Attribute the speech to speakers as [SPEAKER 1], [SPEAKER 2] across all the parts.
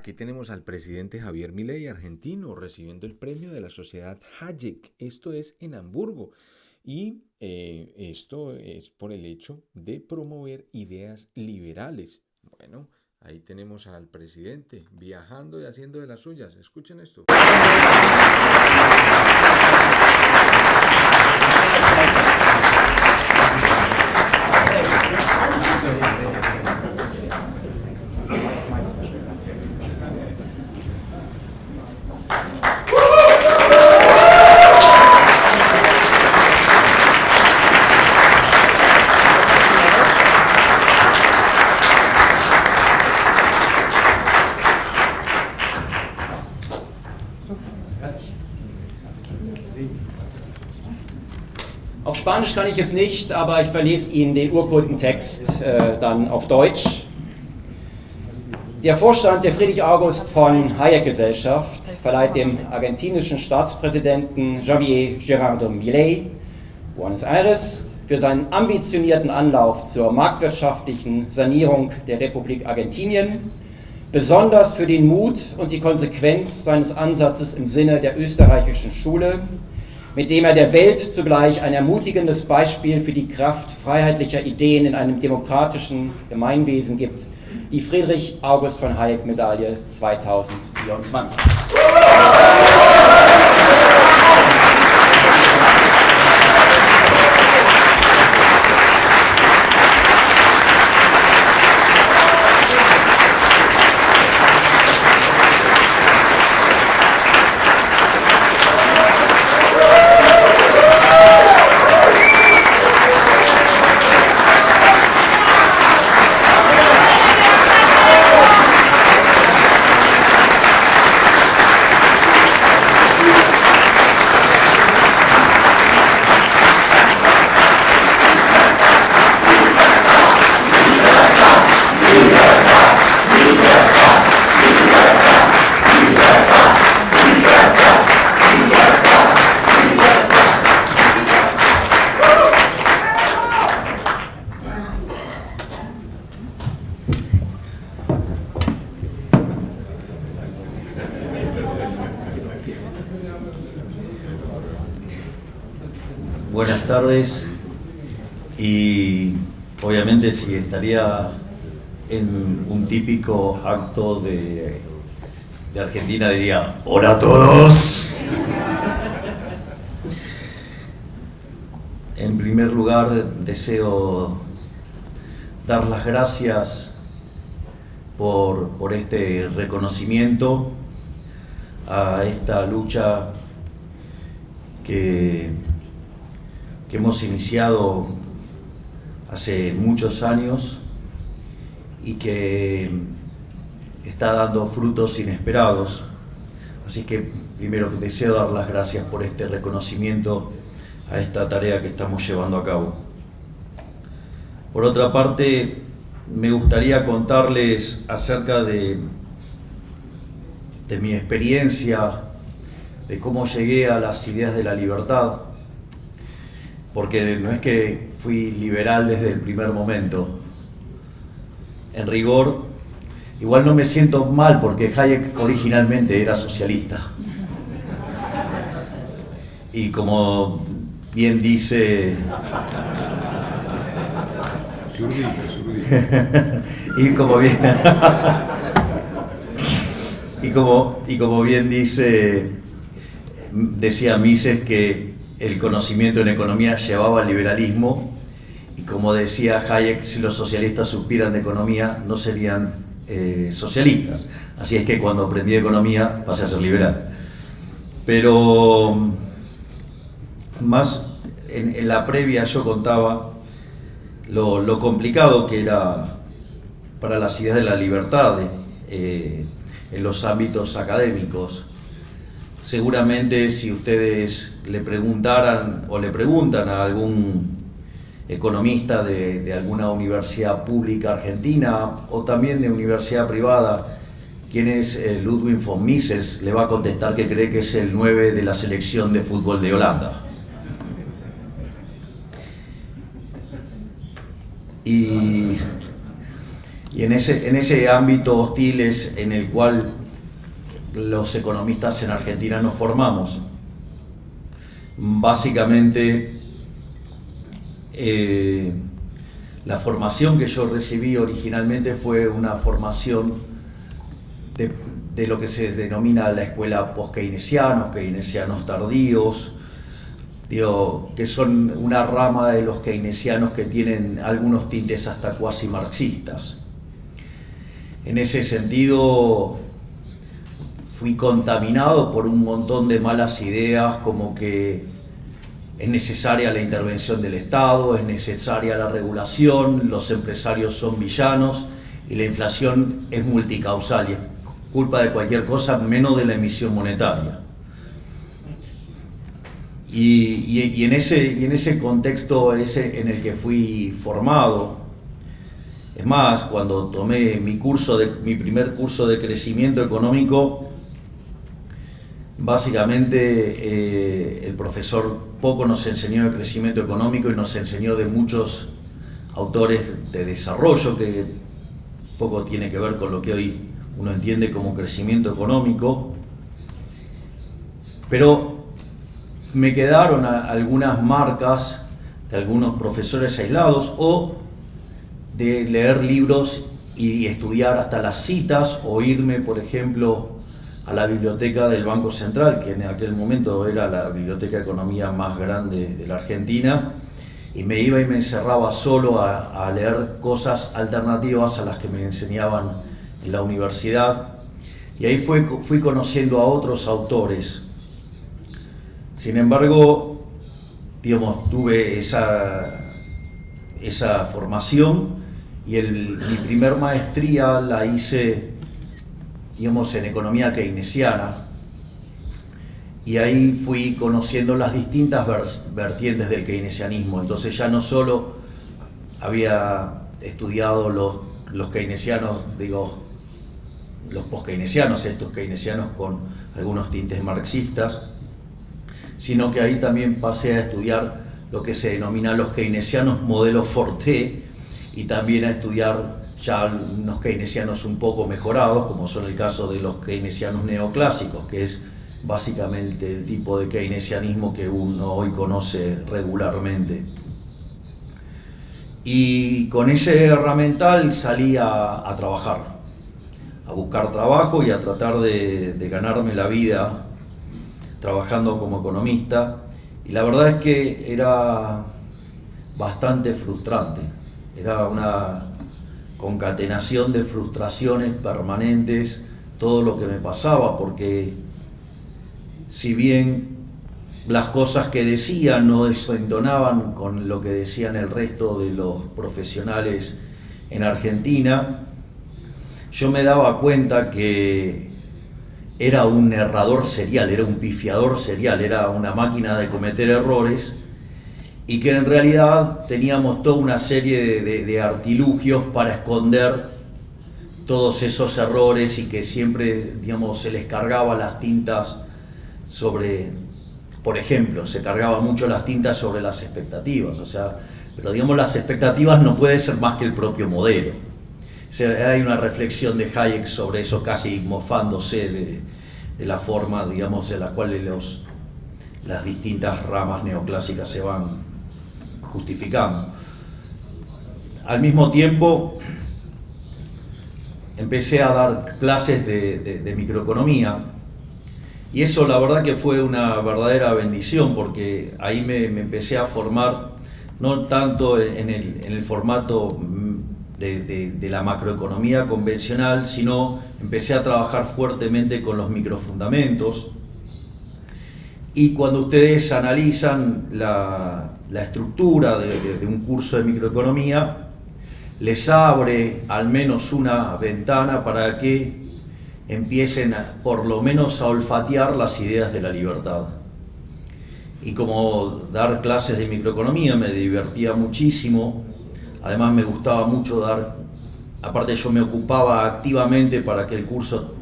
[SPEAKER 1] Aquí tenemos al presidente Javier Milei, argentino, recibiendo el premio de la sociedad Hayek. Esto es en Hamburgo. Y esto es por el hecho de promover ideas liberales. Bueno, ahí tenemos al presidente viajando y haciendo de las suyas. Escuchen esto.
[SPEAKER 2] Auf Spanisch kann ich es nicht, aber ich verlese Ihnen den Urkundentext dann auf Deutsch. Der Vorstand der Friedrich-August-von-Hayek-Gesellschaft verleiht dem argentinischen Staatspräsidenten Javier Gerardo Milei Buenos Aires für seinen ambitionierten Anlauf zur marktwirtschaftlichen Sanierung der Republik Argentinien, besonders für den Mut und die Konsequenz seines Ansatzes im Sinne der österreichischen Schule, mit dem er der Welt zugleich ein ermutigendes Beispiel für die Kraft freiheitlicher Ideen in einem demokratischen Gemeinwesen gibt. Die Friedrich-August-von-Hayek-Medaille 2024.
[SPEAKER 3] Buenas tardes, y obviamente si estaría en un típico acto de Argentina diría hola a todos. En primer lugar deseo dar las gracias por este reconocimiento a esta lucha que hemos iniciado hace muchos años y que está dando frutos inesperados. Así que primero deseo dar las gracias por este reconocimiento a esta tarea que estamos llevando a cabo. Por otra parte, me gustaría contarles acerca de mi experiencia, de cómo llegué a las ideas de la libertad, porque no es que fui liberal desde el primer momento. En rigor, igual no me siento mal porque Hayek originalmente era socialista. Y como bien dice... y como bien decía Mises que el conocimiento en economía llevaba al liberalismo, y como decía Hayek, si los socialistas supieran de economía no serían socialistas. Así es que cuando aprendí economía pasé a ser liberal. Pero más en la previa yo contaba lo complicado que era para las ideas de la libertad en los ámbitos académicos. Seguramente si ustedes le preguntaran o le preguntan a algún economista de alguna universidad pública argentina o también de universidad privada quién es Ludwig von Mises, le va a contestar que cree que es el 9 de la selección de fútbol de Holanda. Y Y en ese ámbito hostil es en el cual los economistas en Argentina nos formamos. Básicamente, la formación que yo recibí originalmente fue una formación de lo que se denomina la escuela post-keynesianos, keynesianos tardíos, que son una rama de los keynesianos que tienen algunos tintes hasta cuasi marxistas. En ese sentido, fui contaminado por un montón de malas ideas, como que es necesaria la intervención del Estado, es necesaria la regulación, los empresarios son villanos y la inflación es multicausal y es culpa de cualquier cosa menos de la emisión monetaria. Y en ese contexto en el que fui formado, es más, cuando tomé mi primer curso de crecimiento económico, básicamente el profesor poco nos enseñó de crecimiento económico y nos enseñó de muchos autores de desarrollo, que poco tiene que ver con lo que hoy uno entiende como crecimiento económico, pero me quedaron algunas marcas de algunos profesores aislados o de leer libros y estudiar hasta las citas o irme, por ejemplo, a la biblioteca del Banco Central, que en aquel momento era la biblioteca de economía más grande de la Argentina, y me iba y me encerraba solo a leer cosas alternativas a las que me enseñaban en la universidad, y ahí fui conociendo a otros autores. Sin embargo, tuve esa formación y mi primer maestría la hice en economía keynesiana, y ahí fui conociendo las distintas vertientes del keynesianismo. Entonces ya no solo había estudiado los keynesianos, los post-keynesianos, estos keynesianos con algunos tintes marxistas, sino que ahí también pasé a estudiar lo que se denomina los keynesianos modelo Forte, y también a estudiar ya unos keynesianos un poco mejorados, como son el caso de los keynesianos neoclásicos, que es básicamente el tipo de keynesianismo que uno hoy conoce regularmente. Y con ese herramental salí a trabajar, a buscar trabajo y a tratar de ganarme la vida trabajando como economista. Y la verdad es que era bastante frustrante, era una concatenación de frustraciones permanentes todo lo que me pasaba, porque si bien las cosas que decían no desentonaban con lo que decían el resto de los profesionales en Argentina, yo me daba cuenta que era un errador serial, era un pifiador serial, era una máquina de cometer errores, y que en realidad teníamos toda una serie de artilugios para esconder todos esos errores, y que siempre, se les cargaba las tintas por ejemplo, se cargaba mucho las tintas sobre las expectativas, pero las expectativas no pueden ser más que el propio modelo. Hay una reflexión de Hayek sobre eso, casi mofándose de la forma, en la cual las distintas ramas neoclásicas se van justificando. Al mismo tiempo, empecé a dar clases de microeconomía, y eso la verdad que fue una verdadera bendición, porque ahí me empecé a formar, no tanto en el formato de la macroeconomía convencional, sino empecé a trabajar fuertemente con los microfundamentos. Y cuando ustedes analizan la estructura de un curso de microeconomía, les abre al menos una ventana para que empiecen por lo menos a olfatear las ideas de la libertad. Y como dar clases de microeconomía me divertía muchísimo, además me gustaba mucho aparte yo me ocupaba activamente para que el curso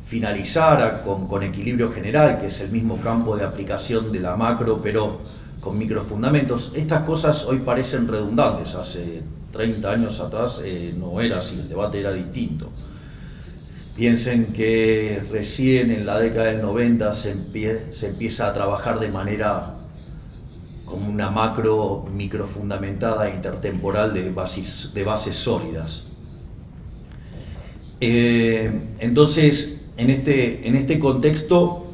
[SPEAKER 3] finalizara con equilibrio general, que es el mismo campo de aplicación de la macro, pero con microfundamentos. Estas cosas hoy parecen redundantes, hace 30 años atrás no era así, el debate era distinto. Piensen que recién en la década del 90 se empieza a trabajar de manera como una microfundamentada intertemporal de bases sólidas. Entonces, en este contexto,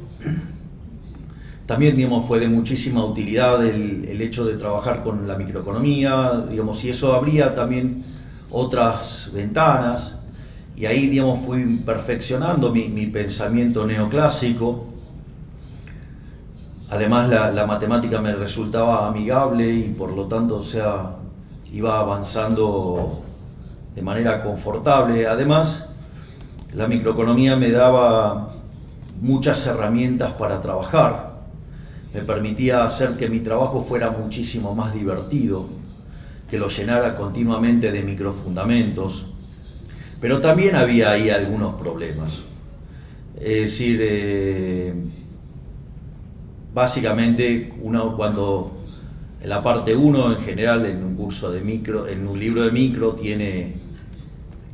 [SPEAKER 3] también, digamos, fue de muchísima utilidad el hecho de trabajar con la microeconomía, digamos, y eso abría también otras ventanas, y ahí, digamos, fui perfeccionando mi pensamiento neoclásico. Además, la matemática me resultaba amigable y por lo tanto, o sea, iba avanzando de manera confortable. Además, la microeconomía me daba muchas herramientas para trabajar. Me permitía hacer que mi trabajo fuera muchísimo más divertido, que lo llenara continuamente de microfundamentos. Pero también había ahí algunos problemas. Es decir, básicamente uno cuando en la parte 1 en general en un curso de micro, en un libro de micro tiene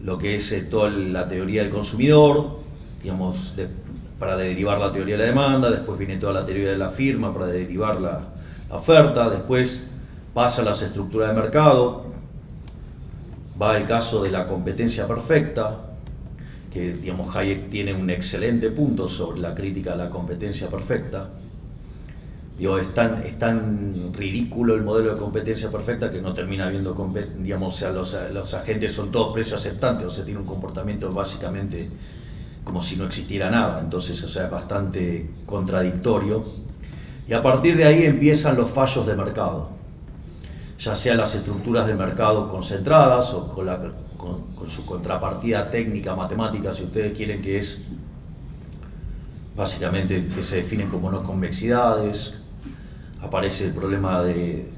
[SPEAKER 3] lo que es toda la teoría del consumidor, digamos, para derivar la teoría de la demanda, después viene toda la teoría de la firma para derivar la oferta, después pasa a las estructuras de mercado, va el caso de la competencia perfecta, que digamos Hayek tiene un excelente punto sobre la crítica a la competencia perfecta. Digo, es tan ridículo el modelo de competencia perfecta que no termina habiendo, digamos, o sea, los agentes son todos precios aceptantes, o sea, tiene un comportamiento básicamente como si no existiera nada, entonces, o sea, es bastante contradictorio. Y a partir de ahí empiezan los fallos de mercado, ya sea las estructuras de mercado concentradas o con su contrapartida técnica, matemática, si ustedes quieren, que es básicamente que se definen como no convexidades. Aparece el problema de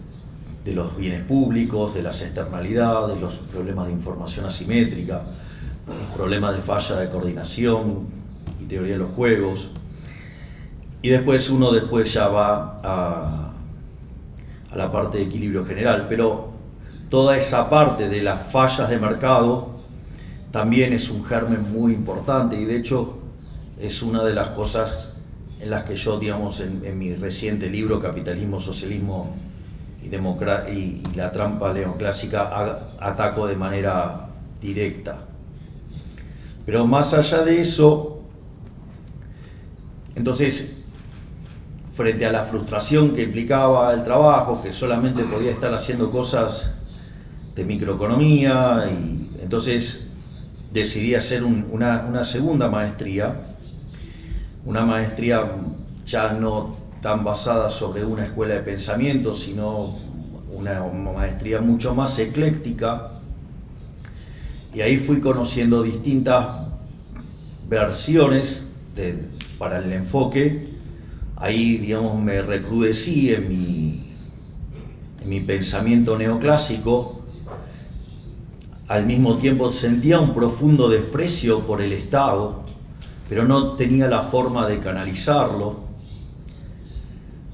[SPEAKER 3] los bienes públicos, de las externalidades, los problemas de información asimétrica, los problemas de falla de coordinación y teoría de los juegos. Y después uno ya va a la parte de equilibrio general, pero toda esa parte de las fallas de mercado también es un germen muy importante, y de hecho es una de las cosas en las que yo, digamos, en mi reciente libro Capitalismo, Socialismo y la trampa neoclásica ataco de manera directa. Pero más allá de eso, entonces, frente a la frustración que implicaba el trabajo, que solamente podía estar haciendo cosas de microeconomía, y entonces decidí hacer una segunda maestría, una maestría ya no tan basada sobre una escuela de pensamiento, sino una maestría mucho más ecléctica, y ahí fui conociendo distintas versiones para el enfoque. Ahí, digamos, me recrudecí en mi pensamiento neoclásico. Al mismo tiempo sentía un profundo desprecio por el Estado, pero no tenía la forma de canalizarlo.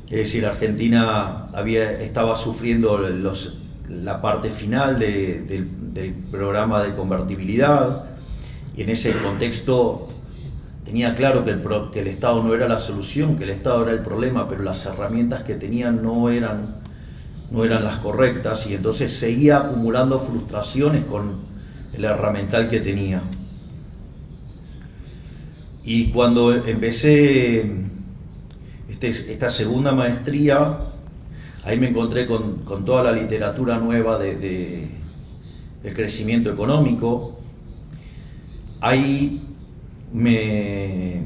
[SPEAKER 3] Es decir, Argentina estaba sufriendo la parte final del programa de convertibilidad, y en ese contexto tenía claro que el Estado no era la solución, que el Estado era el problema, pero las herramientas que tenían no eran las correctas, y entonces seguía acumulando frustraciones con el herramental que tenía. Y cuando empecé esta segunda maestría, ahí me encontré con toda la literatura nueva del crecimiento económico. Ahí me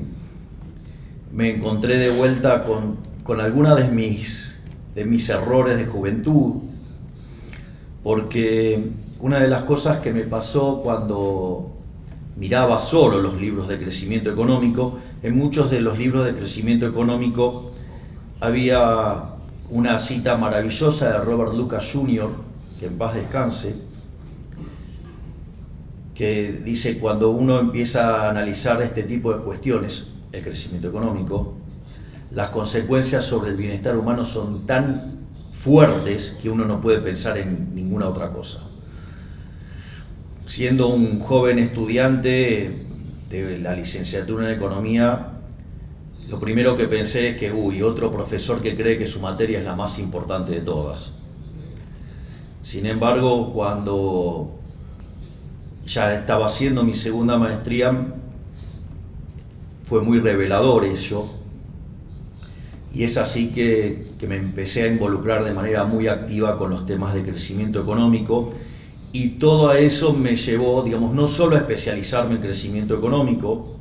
[SPEAKER 3] encontré de vuelta con algunos de mis errores de juventud, porque una de las cosas que me pasó cuando miraba solo los libros de crecimiento económico, en muchos de los libros de crecimiento económico había una cita maravillosa de Robert Lucas Jr., que en paz descanse, que dice: cuando uno empieza a analizar este tipo de cuestiones, el crecimiento económico, las consecuencias sobre el bienestar humano son tan fuertes que uno no puede pensar en ninguna otra cosa. siendo un joven estudiante de la licenciatura en Economía, lo primero que pensé es que, otro profesor que cree que su materia es la más importante de todas. Sin embargo, cuando ya estaba haciendo mi segunda maestría, fue muy revelador eso, y es así que me empecé a involucrar de manera muy activa con los temas de crecimiento económico, y todo eso me llevó, digamos, no solo a especializarme en crecimiento económico,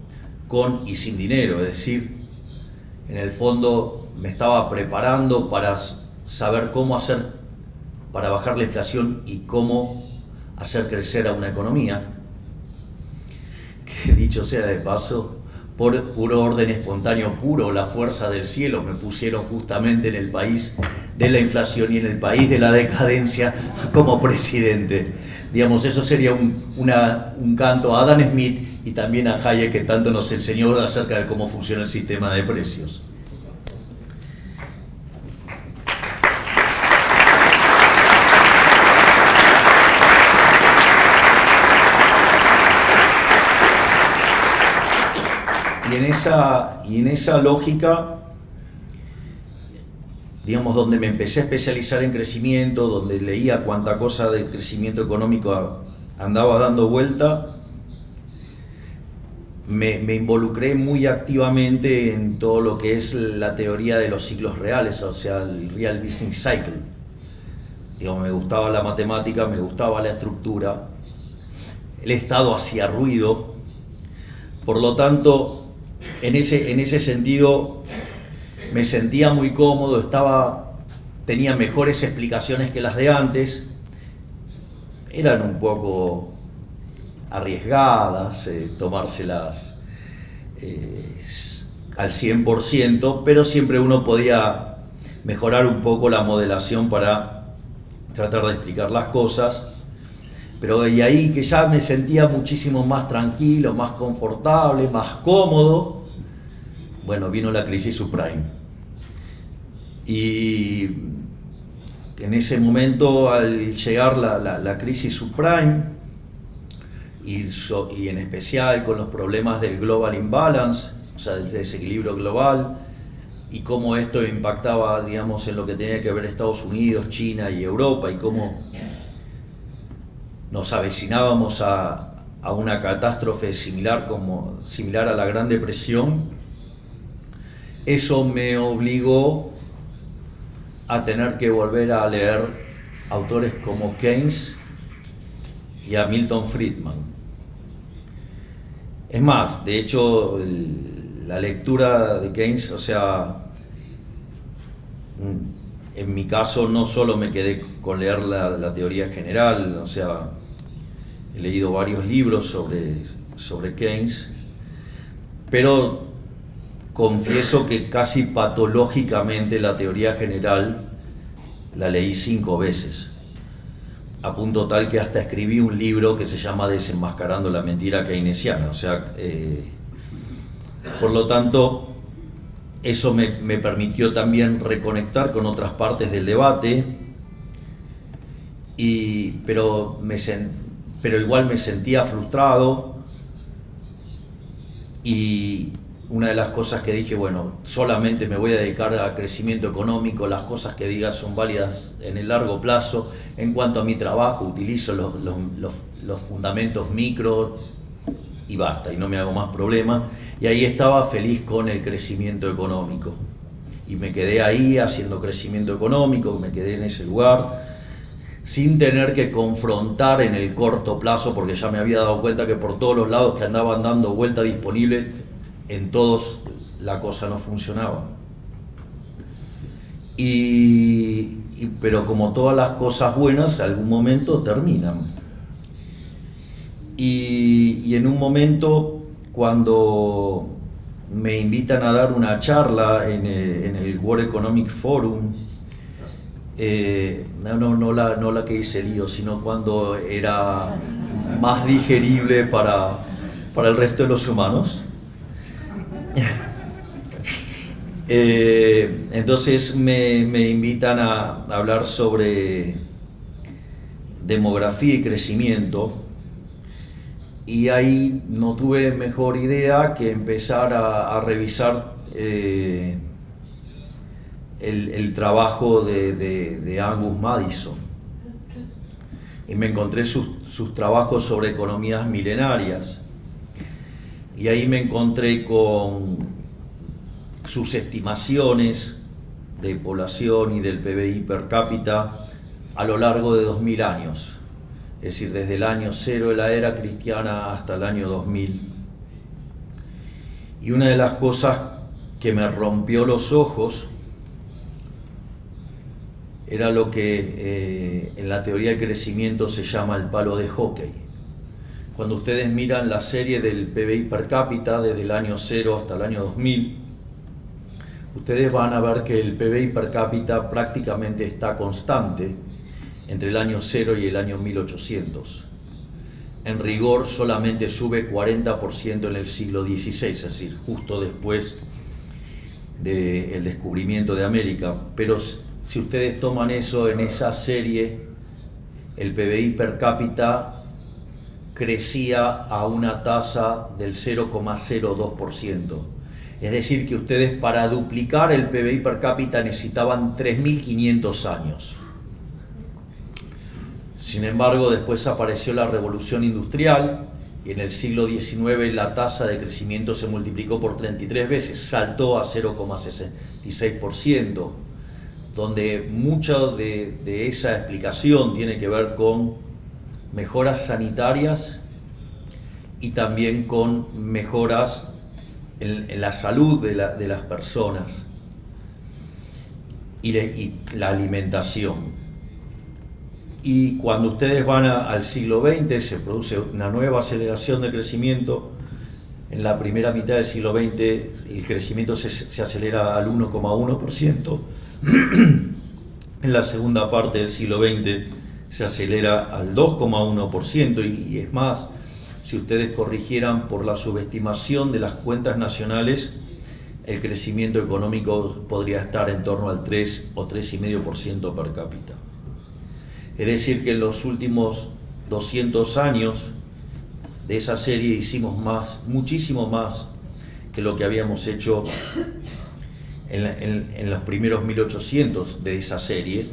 [SPEAKER 3] con y sin dinero, es decir, en el fondo me estaba preparando para saber cómo hacer para bajar la inflación y cómo hacer crecer a una economía, que dicho sea de paso, por puro orden espontáneo, puro la fuerza del cielo, me pusieron justamente en el país de la inflación y en el país de la decadencia como presidente. Digamos, eso sería un canto a Adam Smith y también a Hayek, que tanto nos enseñó acerca de cómo funciona el sistema de precios. Y en esa lógica, digamos, donde me empecé a especializar en crecimiento, donde leía cuánta cosa de crecimiento económico andaba dando vuelta, me involucré muy activamente en todo lo que es la teoría de los ciclos reales, o sea, el Real Business Cycle. Digamos, me gustaba la matemática, me gustaba la estructura, el Estado hacía ruido, por lo tanto, en ese sentido me sentía muy cómodo, tenía mejores explicaciones que las de antes, eran un poco arriesgadas, tomárselas al 100%, pero siempre uno podía mejorar un poco la modelación para tratar de explicar las cosas. Pero y ahí que ya me sentía muchísimo más tranquilo, más confortable, más cómodo, bueno, vino la crisis subprime. Y en ese momento, al llegar la crisis subprime, y en especial con los problemas del global imbalance, o sea, del desequilibrio global, y cómo esto impactaba, digamos, en lo que tenía que ver Estados Unidos, China y Europa, y cómo nos avecinábamos a una catástrofe similar a la Gran Depresión, eso me obligó a tener que volver a leer autores como Keynes y a Milton Friedman. Es más, de hecho, la lectura de Keynes, o sea, en mi caso no solo me quedé con leer la teoría general, o sea, he leído varios libros sobre Keynes, pero confieso que casi patológicamente la teoría general la leí 5 veces, a punto tal que hasta escribí un libro que se llama Desenmascarando la mentira keynesiana. O sea, por lo tanto, eso me permitió también reconectar con otras partes del debate, pero igual me sentía frustrado, y una de las cosas que dije, bueno, solamente me voy a dedicar al crecimiento económico, las cosas que diga son válidas en el largo plazo. En cuanto a mi trabajo, utilizo los fundamentos micro y basta, y no me hago más problema. Y ahí estaba feliz con el crecimiento económico. Y me quedé ahí haciendo crecimiento económico, me quedé en ese lugar, sin tener que confrontar en el corto plazo, porque ya me había dado cuenta que por todos los lados que andaban dando vuelta disponibles, en todos la cosa no funcionaba. Pero como todas las cosas buenas, en algún momento terminan. Y en un momento, cuando me invitan a dar una charla en el World Economic Forum, no la que hice lío, sino cuando era más digerible para el resto de los humanos. Entonces me invitan a hablar sobre demografía y crecimiento, y ahí no tuve mejor idea que empezar a revisar el trabajo de Angus Maddison. Y me encontré sus trabajos sobre economías milenarias. Y ahí me encontré con sus estimaciones de población y del PBI per cápita a lo largo de 2000 años. Es decir, desde el año 0 de la era cristiana hasta el año 2000. Y una de las cosas que me rompió los ojos era lo que en la teoría del crecimiento se llama el palo de hockey. Cuando ustedes miran la serie del PBI per cápita desde el año 0 hasta el año 2000, ustedes van a ver que el PBI per cápita prácticamente está constante entre el año 0 y el año 1800. En rigor solamente sube 40% en el siglo XVI, es decir, justo después del descubrimiento de América. Pero si ustedes toman eso en esa serie, el PBI per cápita crecía a una tasa del 0,02%. Es decir, que ustedes para duplicar el PBI per cápita necesitaban 3.500 años. Sin embargo, después apareció la Revolución Industrial y en el siglo XIX la tasa de crecimiento se multiplicó por 33 veces, saltó a 0,66%, donde mucho de esa explicación tiene que ver con mejoras sanitarias y también con mejoras en la salud de las personas y la alimentación. Y cuando ustedes van al siglo XX se produce una nueva aceleración de crecimiento. En la primera mitad del siglo XX el crecimiento se acelera al 1,1%. En la segunda parte del siglo XX se acelera al 2,1% y es más, si ustedes corrigieran por la subestimación de las cuentas nacionales, el crecimiento económico podría estar en torno al 3 o 3,5% per cápita. Es decir, que en los últimos 200 años de esa serie hicimos muchísimo más que lo que habíamos hecho en los primeros 1800 de esa serie,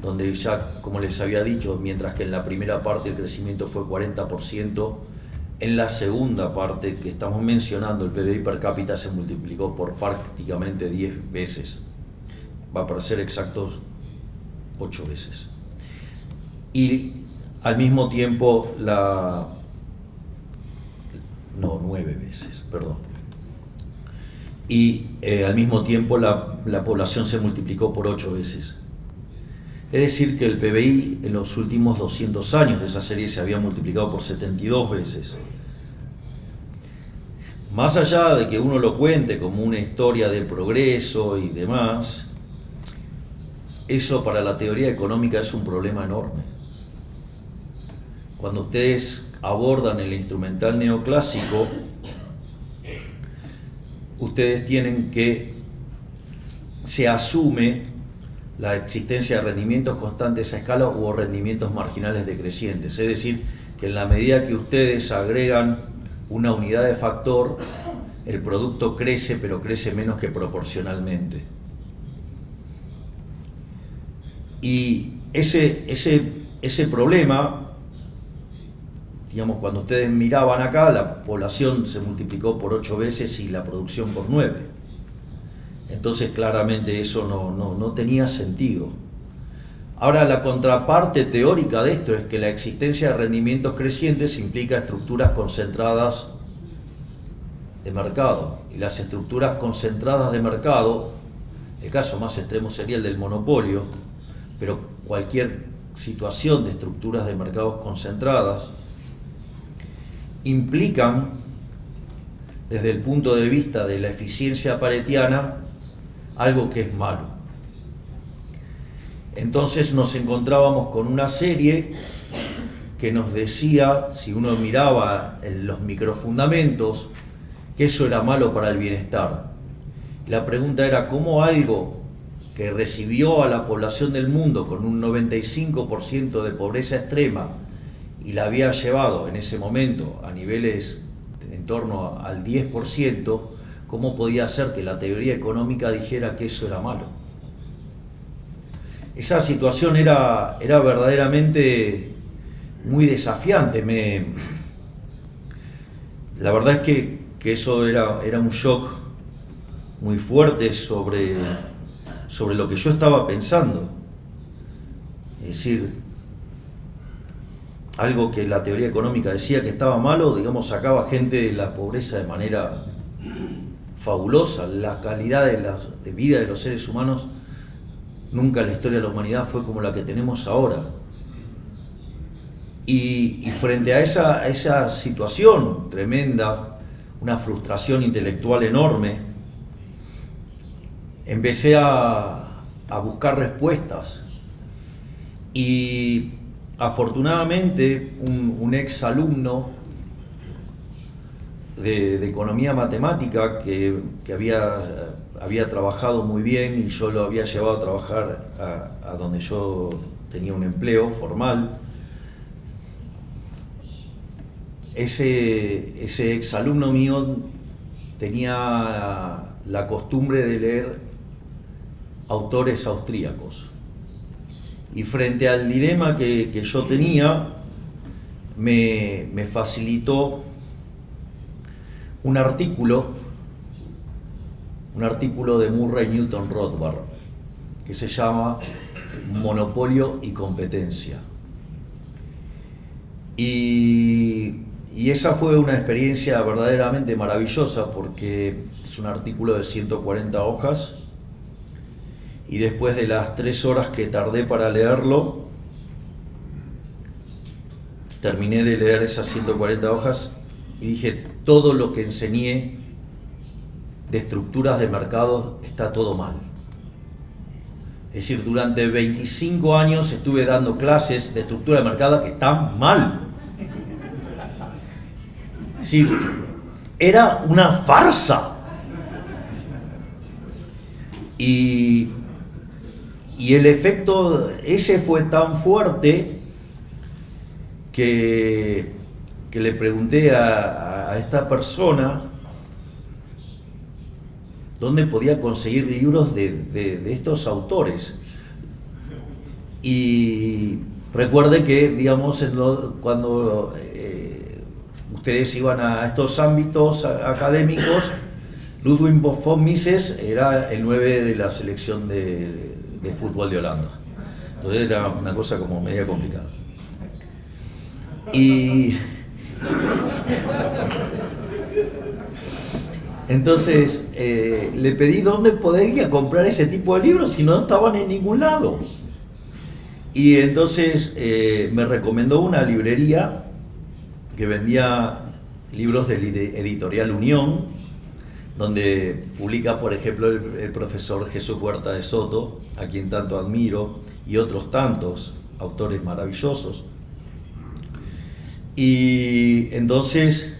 [SPEAKER 3] donde ya, como les había dicho, mientras que en la primera parte el crecimiento fue 40%, en la segunda parte que estamos mencionando el PBI per cápita se multiplicó por prácticamente 10 veces, va para ser exactos 8 veces. Y al mismo tiempo 9 veces, perdón. Y al mismo tiempo la población se multiplicó por 8 veces. Es decir, que el PBI en los últimos 200 años de esa serie se había multiplicado por 72 veces. Más allá de que uno lo cuente como una historia de progreso y demás, eso para la teoría económica es un problema enorme. Cuando ustedes abordan el instrumental neoclásico, ustedes tienen que se asume la existencia de rendimientos constantes a escala o rendimientos marginales decrecientes. Es decir, que en la medida que ustedes agregan una unidad de factor, el producto crece, pero crece menos que proporcionalmente. Y ese problema, digamos, cuando ustedes miraban acá, la población se multiplicó por 8 veces y la producción por 9. Entonces claramente eso no tenía sentido. Ahora, la contraparte teórica de esto es que la existencia de rendimientos crecientes implica estructuras concentradas de mercado. Y las estructuras concentradas de mercado, el caso más extremo sería el del monopolio, pero cualquier situación de estructuras de mercados concentradas implican, desde el punto de vista de la eficiencia paretiana, algo que es malo. Entonces nos encontrábamos con una serie que nos decía, si uno miraba en los microfundamentos, que eso era malo para el bienestar. La pregunta era cómo algo que recibió a la población del mundo con un 95% de pobreza extrema y la había llevado en ese momento a niveles en torno al 10%, ¿cómo podía ser que la teoría económica dijera que eso era malo? Esa situación era verdaderamente muy desafiante. La verdad es que eso era un shock muy fuerte sobre lo que yo estaba pensando. Es decir, algo que la teoría económica decía que estaba malo, digamos, sacaba gente de la pobreza de manera fabulosa. La calidad de vida de los seres humanos nunca en la historia de la humanidad fue como la que tenemos ahora. Y frente a esa situación tremenda, una frustración intelectual enorme, empecé a buscar respuestas. Y afortunadamente un ex alumno de economía matemática que había trabajado muy bien y yo lo había llevado a trabajar a donde yo tenía un empleo formal, ese ex alumno mío tenía la costumbre de leer autores austríacos. Y frente al dilema que yo tenía, me facilitó un artículo de Murray Newton Rothbard, que se llama Monopolio y Competencia. Y esa fue una experiencia verdaderamente maravillosa, porque es un artículo de 140 hojas, y después de las 3 horas que tardé para leerlo, terminé de leer esas 140 hojas y dije, todo lo que enseñé de estructuras de mercado está todo mal. Es decir, durante 25 años estuve dando clases de estructura de mercado que están mal. Es decir, era una farsa. Y el efecto ese fue tan fuerte que le pregunté a esta persona dónde podía conseguir libros de estos autores. Y recuerde que, digamos, cuando ustedes iban a estos ámbitos académicos, Ludwig von Mises era el 9 de la selección de fútbol de Holanda. Entonces era una cosa como media complicada. Y entonces le pedí dónde podría comprar ese tipo de libros si no estaban en ningún lado. Y entonces me recomendó una librería que vendía libros de Editorial Unión, donde publica, por ejemplo, el profesor Jesús Huerta de Soto, a quien tanto admiro, y otros tantos autores maravillosos. Y entonces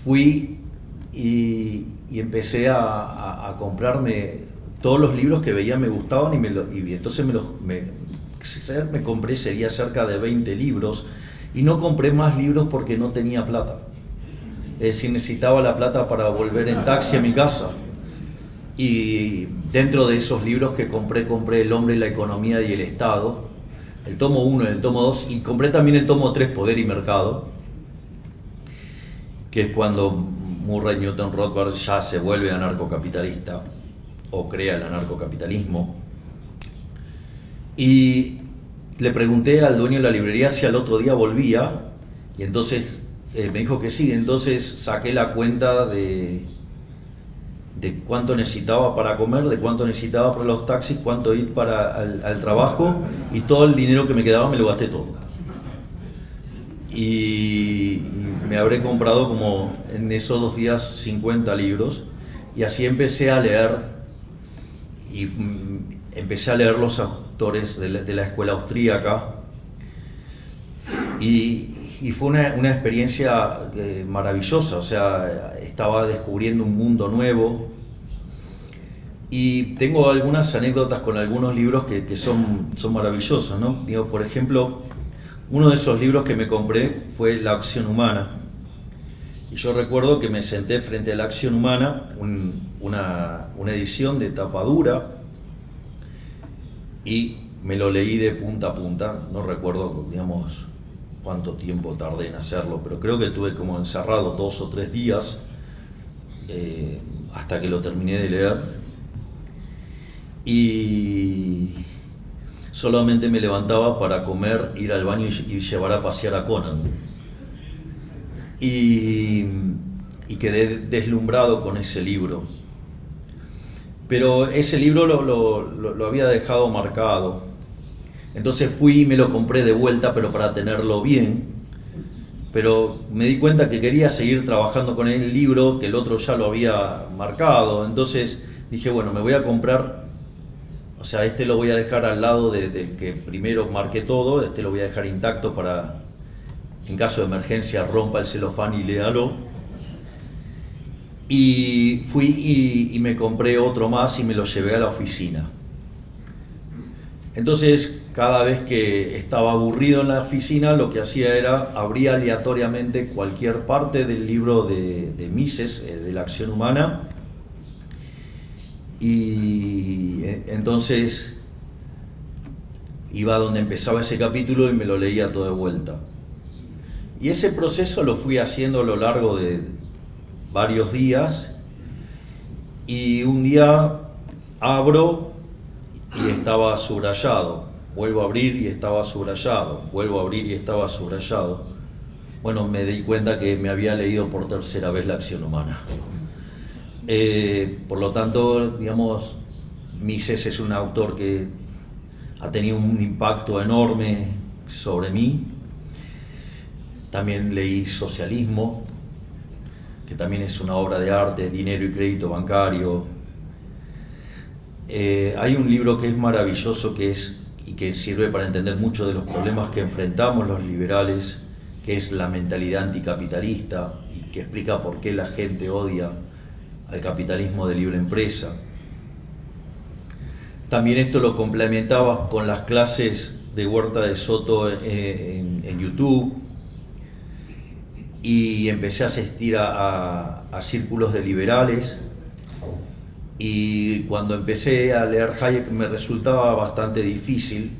[SPEAKER 3] fui y empecé a comprarme todos los libros que veía me gustaban, y entonces me compré, sería cerca de 20 libros, y no compré más libros porque no tenía plata. Es decir, necesitaba la plata para volver en taxi a mi casa. Y dentro de esos libros que compré El hombre, la economía y el Estado, el tomo 1 y el tomo 2, y compré también el tomo 3, Poder y Mercado, que es cuando Murray Newton Rothbard ya se vuelve anarcocapitalista, o crea el anarcocapitalismo. Y le pregunté al dueño de la librería si al otro día volvía, y entonces me dijo que sí. Entonces saqué la cuenta de cuánto necesitaba para comer, de cuánto necesitaba para los taxis, cuánto ir al trabajo, y todo el dinero que me quedaba me lo gasté todo. Y me habré comprado como en esos 2 días 50 libros, y así empecé a leer, y empecé a leer los autores de la escuela austríaca, y fue una experiencia maravillosa. O sea, estaba descubriendo un mundo nuevo, y tengo algunas anécdotas con algunos libros que son maravillosos, ¿no? Digo, por ejemplo, Uno de esos libros que me compré fue La acción humana. Y yo recuerdo que me senté frente a La acción humana, una edición de tapa dura, y me lo leí de punta a punta. No recuerdo, digamos, cuánto tiempo tardé en hacerlo, pero creo que tuve como encerrado 2 o 3 días hasta que lo terminé de leer. Y solamente me levantaba para comer, ir al baño y llevar a pasear a Conan. Y quedé deslumbrado con ese libro. Pero ese libro lo había dejado marcado. Entonces fui y me lo compré de vuelta, pero para tenerlo bien. Pero me di cuenta que quería seguir trabajando con el libro, que el otro ya lo había marcado. Entonces dije, bueno, me voy a comprar, o sea, este lo voy a dejar al lado del que primero marqué todo, este lo voy a dejar intacto para, en caso de emergencia, rompa el celofán y léalo. Y fui y me compré otro más y me lo llevé a la oficina. Entonces, cada vez que estaba aburrido en la oficina, lo que hacía era abría aleatoriamente cualquier parte del libro de Mises, de la acción humana, y entonces iba donde empezaba ese capítulo y me lo leía todo de vuelta. Y ese proceso lo fui haciendo a lo largo de varios días, y un día abro y estaba subrayado, vuelvo a abrir y estaba subrayado, vuelvo a abrir y estaba subrayado. Bueno, me di cuenta que me había leído por tercera vez La acción humana. Por lo tanto, digamos, Mises es un autor que ha tenido un impacto enorme sobre mí. También leí Socialismo, que también es una obra de arte, Dinero y crédito bancario. Hay un libro que es maravilloso y que sirve para entender muchos de los problemas que enfrentamos los liberales, que es La mentalidad anticapitalista, y que explica por qué la gente odia al capitalismo de libre empresa. También esto lo complementaba con las clases de Huerta de Soto en YouTube, y empecé a asistir a círculos de liberales. Y cuando empecé a leer Hayek me resultaba bastante difícil,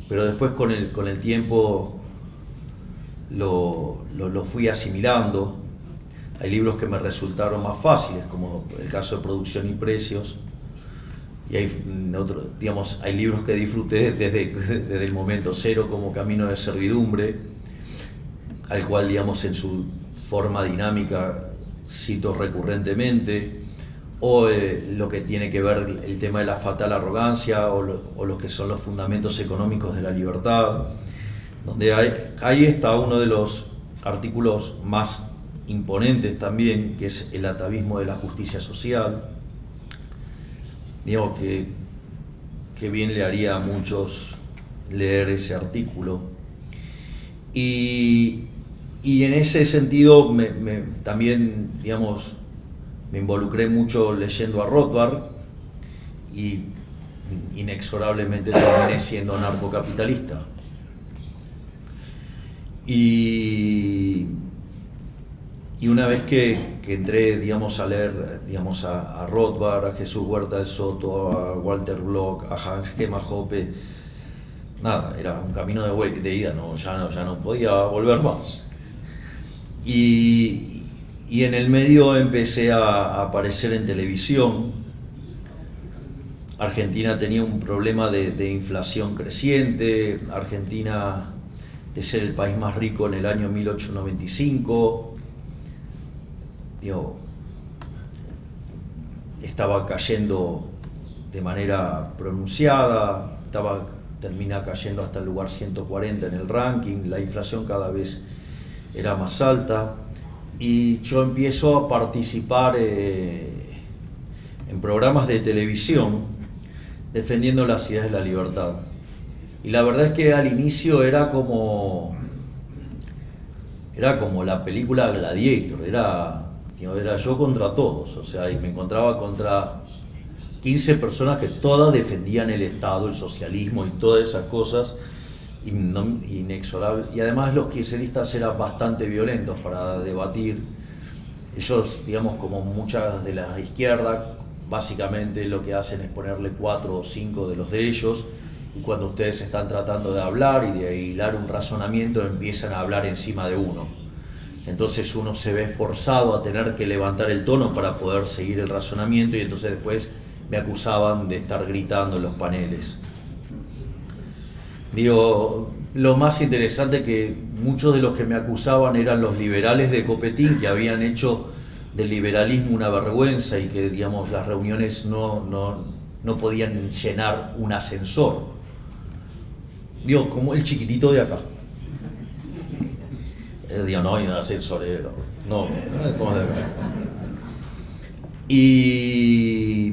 [SPEAKER 3] pero después con el tiempo lo fui asimilando. Hay libros que me resultaron más fáciles, como el caso de Producción y Precios, y hay libros que disfruté desde el momento cero, como Camino de Servidumbre, al cual, digamos, en su forma dinámica cito recurrentemente, o lo que tiene que ver el tema de la fatal arrogancia, o lo que son los fundamentos económicos de la libertad, donde ahí está uno de los artículos más imponentes también, que es El atavismo de la justicia social. Digo que bien le haría a muchos leer ese artículo. Y en ese sentido también, digamos, me involucré mucho leyendo a Rothbard, y inexorablemente terminé siendo anarcocapitalista. Y una vez que entré, digamos, a leer, digamos, a Rothbard, a Jesús Huerta de Soto, a Walter Block, a Hans Gemma Hoppe, nada, era un camino de ida, ya no podía volver más. Y en el medio empecé a aparecer en televisión. Argentina tenía un problema de inflación creciente. Argentina, de ser el país más rico en el año 1895, estaba cayendo de manera pronunciada, termina cayendo hasta el lugar 140 en el ranking, la inflación cada vez era más alta, y yo empiezo a participar en programas de televisión defendiendo las ideas de la libertad. Y la verdad es que al inicio era como la película Gladiator, era yo contra todos, o sea, y me encontraba contra 15 personas que todas defendían el Estado, el socialismo y todas esas cosas, inexorable. Y además los kirchneristas eran bastante violentos para debatir. Ellos, digamos, como muchas de la izquierda, básicamente lo que hacen es ponerle 4 o 5 de los de ellos, y cuando ustedes están tratando de hablar y de hilar un razonamiento, empiezan a hablar encima de uno. Entonces uno se ve forzado a tener que levantar el tono para poder seguir el razonamiento, y entonces después me acusaban de estar gritando en los paneles. Digo, lo más interesante que muchos de los que me acusaban eran los liberales de Copetín, que habían hecho del liberalismo una vergüenza y que, digamos, las reuniones no podían llenar un ascensor. Digo, como el chiquitito de acá. Digo, no hay un ascensorero. No, ¿cómo es de acá? Y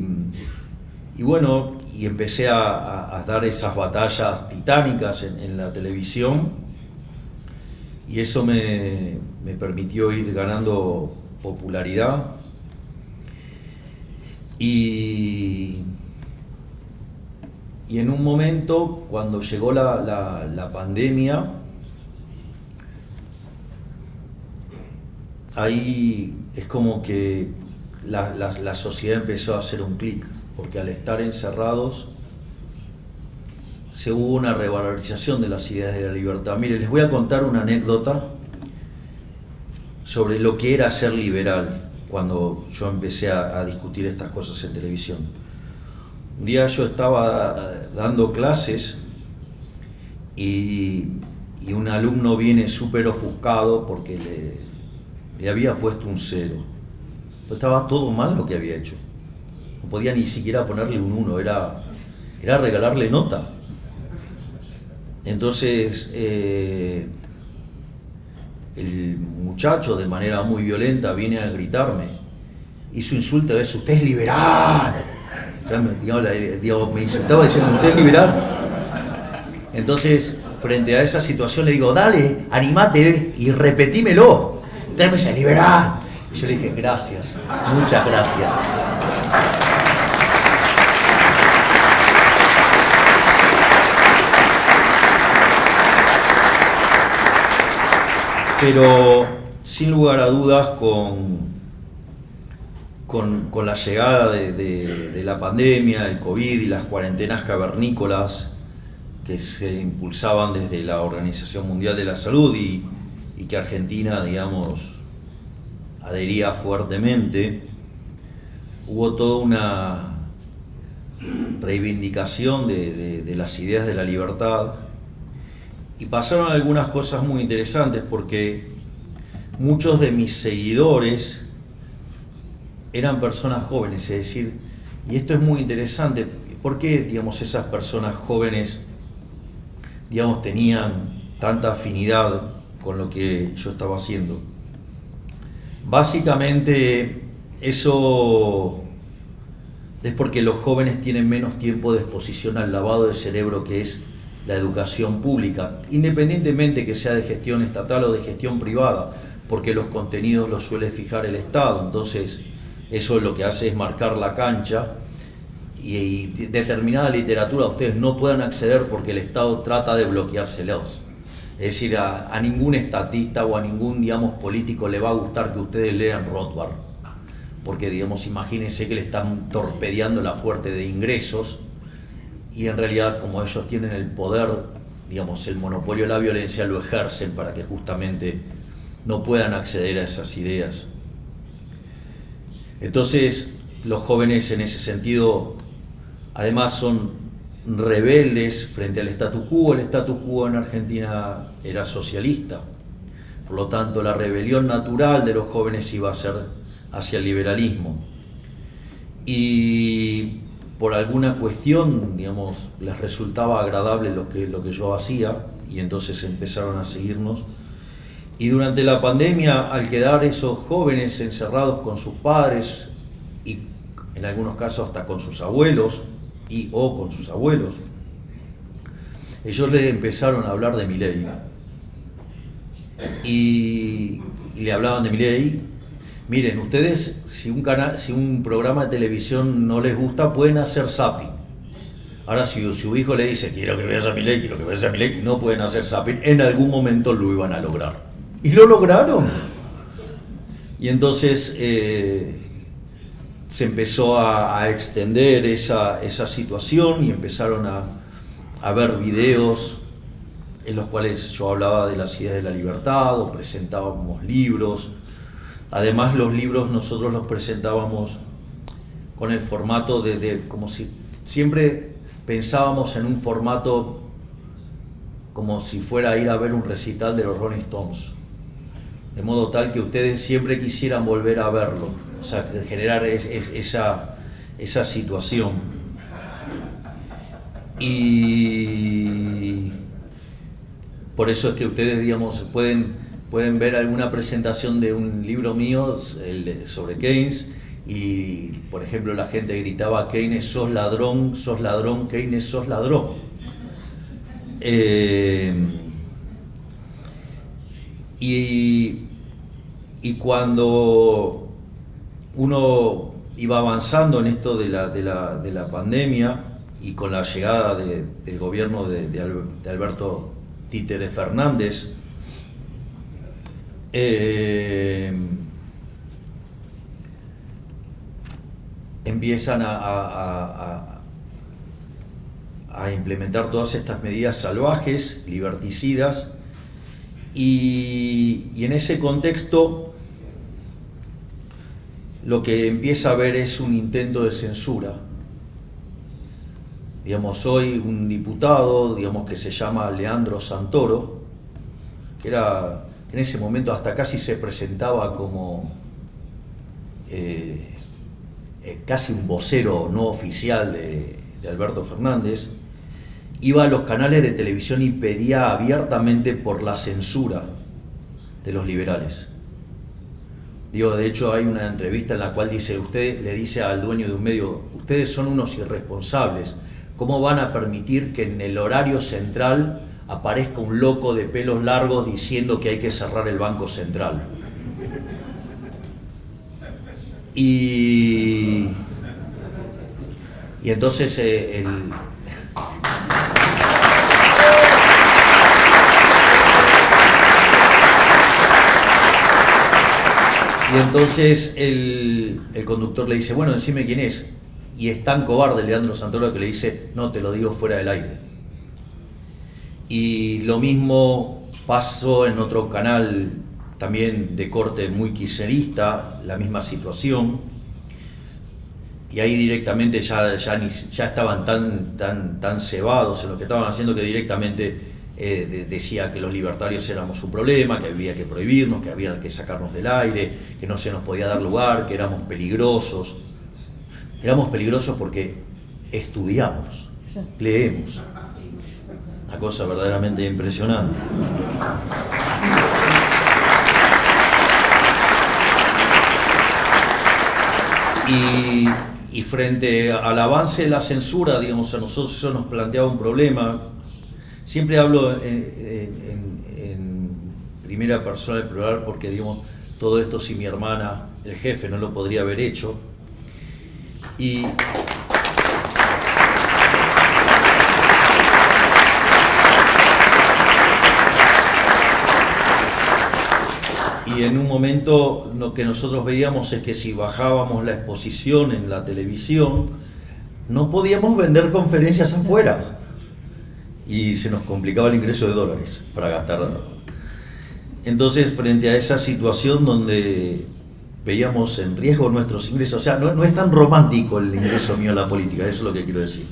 [SPEAKER 3] bueno, y empecé a dar esas batallas titánicas en la televisión, y eso me permitió ir ganando popularidad. Y en un momento, cuando llegó la pandemia, ahí es como que la sociedad empezó a hacer un clic, porque al estar encerrados se hubo una revalorización de las ideas de la libertad. Mire, les voy a contar una anécdota sobre lo que era ser liberal cuando yo empecé a discutir estas cosas en televisión. Un día yo estaba dando clases y un alumno viene súper ofuscado porque le había puesto un 0. Estaba todo mal lo que había hecho. No podía ni siquiera ponerle un 1, era regalarle nota. Entonces el muchacho, de manera muy violenta, viene a gritarme y su insulto es: usted es liberal. Me insultaba diciendo: usted es liberal. Entonces, frente a esa situación, le digo: dale, animate y repetímelo. Usted me dice: liberal. Y yo le dije: gracias, muchas gracias. Pero sin lugar a dudas, con la llegada de la pandemia, el COVID y las cuarentenas cavernícolas que se impulsaban desde la Organización Mundial de la Salud y que Argentina, digamos, adhería fuertemente, hubo toda una reivindicación de las ideas de la libertad. Y pasaron algunas cosas muy interesantes, porque muchos de mis seguidores eran personas jóvenes, es decir, y esto es muy interesante, ¿por qué, digamos, esas personas jóvenes, digamos, tenían tanta afinidad con lo que yo estaba haciendo? Básicamente eso es porque los jóvenes tienen menos tiempo de exposición al lavado de cerebro que es la educación pública, independientemente que sea de gestión estatal o de gestión privada, porque los contenidos los suele fijar el Estado. Entonces eso lo que hace es marcar la cancha, y determinada literatura ustedes no puedan acceder porque el Estado trata de bloqueárselos. Es decir, a ningún estatista o a ningún, digamos, político le va a gustar que ustedes lean Rothbard, porque, digamos, imagínense que le están torpedeando la fuente de ingresos, y en realidad, como ellos tienen el poder, digamos, el monopolio de la violencia, lo ejercen para que justamente no puedan acceder a esas ideas. Entonces, los jóvenes en ese sentido, además, son rebeldes frente al statu quo. El statu quo en Argentina era socialista, por lo tanto la rebelión natural de los jóvenes iba a ser hacia el liberalismo, y por alguna cuestión, digamos, les resultaba agradable lo que yo hacía, y entonces empezaron a seguirnos. Y durante la pandemia, al quedar esos jóvenes encerrados con sus padres y en algunos casos hasta con sus abuelos o con sus abuelos, ellos le empezaron a hablar de Milei, y le hablaban de Milei. Miren, ustedes, si un programa de televisión no les gusta, pueden hacer zapping. Ahora si su hijo le dice, quiero que veas a Milei, quiero que veas a Milei, no pueden hacer zapping, en algún momento lo iban a lograr. Y lo lograron. Y entonces se empezó a extender esa situación y empezaron a ver videos en los cuales yo hablaba de las ideas de la libertad o presentábamos libros. Además, los libros nosotros los presentábamos con el formato de como si siempre pensábamos en un formato como si fuera a ir a ver un recital de los Rolling Stones, de modo tal que ustedes siempre quisieran volver a verlo, o sea, generar esa situación. Y por eso es que ustedes, digamos, pueden ver alguna presentación de un libro mío sobre Keynes, y por ejemplo la gente gritaba: Keynes, sos ladrón, Keynes, sos ladrón. Y cuando uno iba avanzando en esto de la pandemia, y con la llegada del gobierno de Alberto Títere Fernández, empiezan a implementar todas estas medidas salvajes, liberticidas, y en ese contexto lo que empieza a ver es un intento de censura. Digamos, hoy un diputado, digamos, que se llama Leandro Santoro, que en ese momento hasta casi se presentaba como casi un vocero no oficial de Alberto Fernández, iba a los canales de televisión y pedía abiertamente por la censura de los liberales. Digo, de hecho hay una entrevista en la cual usted le dice al dueño de un medio: ustedes son unos irresponsables, ¿cómo van a permitir que en el horario central aparezca un loco de pelos largos diciendo que hay que cerrar el Banco Central? Y entonces el conductor le dice: bueno, decime quién es. Y es tan cobarde Leandro Santoro que le dice: no, te lo digo fuera del aire. Y lo mismo pasó en otro canal también de corte muy kirchnerista, la misma situación. Y ahí directamente ya estaban tan cebados en lo que estaban haciendo, que directamente decía que los libertarios éramos un problema, que había que prohibirnos, que había que sacarnos del aire, que no se nos podía dar lugar, que éramos peligrosos. Éramos peligrosos porque estudiamos, leemos. Una cosa verdaderamente impresionante. Y frente al avance de la censura, digamos, a nosotros eso nos planteaba un problema. Siempre hablo en primera persona del plural porque, digamos, todo esto si mi hermana, el jefe, no lo podría haber hecho. Y en un momento lo que nosotros veíamos es que si bajábamos la exposición en la televisión, no podíamos vender conferencias afuera. Y se nos complicaba el ingreso de dólares para gastar. Entonces, frente a esa situación donde veíamos en riesgo nuestros ingresos, o sea, no es tan romántico el ingreso mío a la política, eso es lo que quiero decir.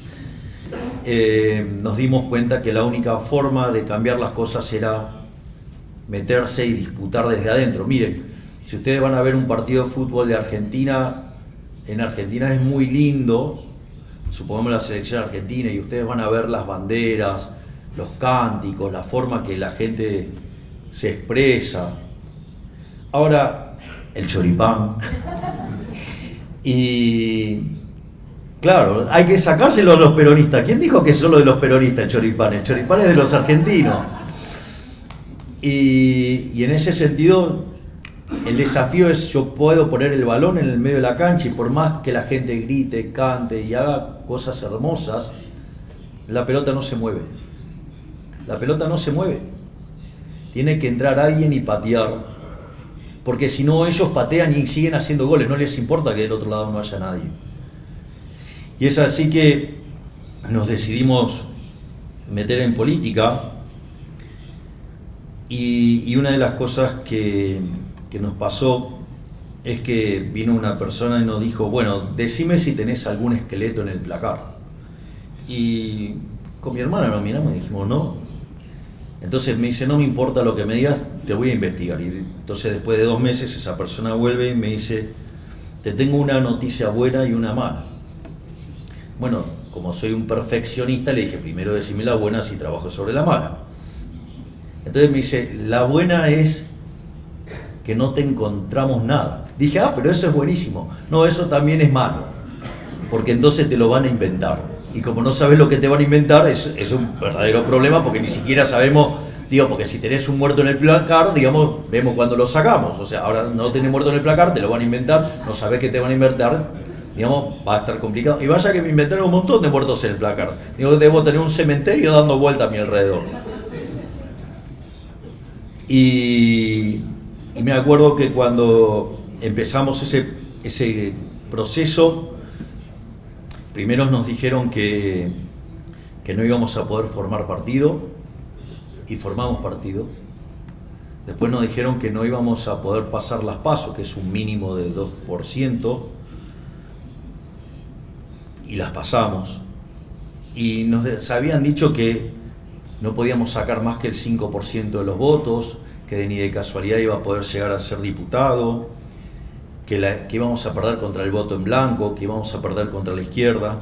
[SPEAKER 3] Nos dimos cuenta que la única forma de cambiar las cosas era meterse y disputar desde adentro. Miren, si ustedes van a ver un partido de fútbol de Argentina, en Argentina es muy lindo, supongamos la selección argentina, y ustedes van a ver las banderas, los cánticos, la forma que la gente se expresa. Ahora, el choripán. Y claro, hay que sacárselo a los peronistas. ¿Quién dijo que es solo de los peronistas el choripán? El choripán es de los argentinos. Y en ese sentido, el desafío es: yo puedo poner el balón en el medio de la cancha, y por más que la gente grite, cante y haga cosas hermosas, la pelota no se mueve. La pelota no se mueve. Tiene que entrar alguien y patear, porque si no ellos patean y siguen haciendo goles, no les importa que del otro lado no haya nadie. Y es así que nos decidimos meter en política, y una de las cosas que nos pasó es que vino una persona y nos dijo, bueno, decime si tenés algún esqueleto en el placar. Y con mi hermana nos miramos y dijimos, no. Entonces me dice, no me importa lo que me digas, te voy a investigar. Y entonces después de 2 meses esa persona vuelve y me dice, te tengo una noticia buena y una mala. Bueno, como soy un perfeccionista, le dije, primero decime la buena si trabajo sobre la mala. Entonces me dice, la buena es que no te encontramos nada. Dije, pero eso es buenísimo. No, eso también es malo, porque entonces te lo van a inventar. Y como no sabes lo que te van a inventar, es un verdadero problema, porque ni siquiera sabemos, porque si tenés un muerto en el placar, vemos cuándo lo sacamos. O sea, ahora no tenés muerto en el placar, te lo van a inventar, no sabés qué te van a inventar, va a estar complicado. Y vaya que me inventaron un montón de muertos en el placar. Debo tener un cementerio dando vuelta a mi alrededor. Y me acuerdo que cuando empezamos ese proceso, primero nos dijeron que no íbamos a poder formar partido, y formamos partido. Después nos dijeron que no íbamos a poder pasar las PASO, que es un mínimo de 2%, y las pasamos. Y nos habían dicho que no podíamos sacar más que el 5% de los votos, que ni de casualidad iba a poder llegar a ser diputado, que íbamos a perder contra el voto en blanco, que íbamos a perder contra la izquierda.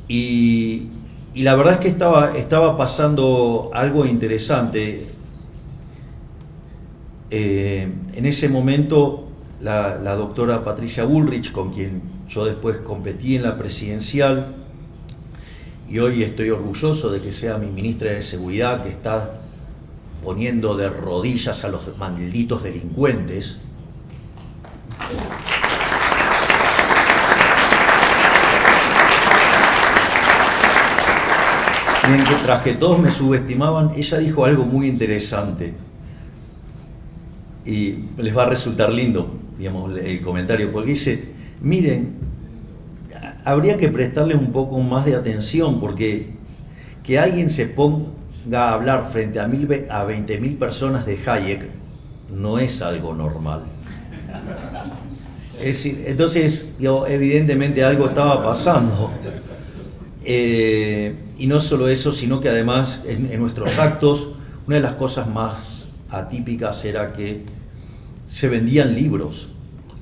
[SPEAKER 3] Y la verdad es que estaba pasando algo interesante. En ese momento la doctora Patricia Bullrich, con quien yo después competí en la presidencial, y hoy estoy orgulloso de que sea mi ministra de Seguridad, que está poniendo de rodillas a los malditos delincuentes. Mientras que todos me subestimaban, ella dijo algo muy interesante. Y les va a resultar lindo, el comentario, porque dice, miren, habría que prestarle un poco más de atención, porque que alguien se ponga a hablar frente a 20.000 personas de Hayek no es algo normal. Es decir, entonces, evidentemente algo estaba pasando. Y no solo eso, sino que además en nuestros actos, una de las cosas más atípicas era que se vendían libros,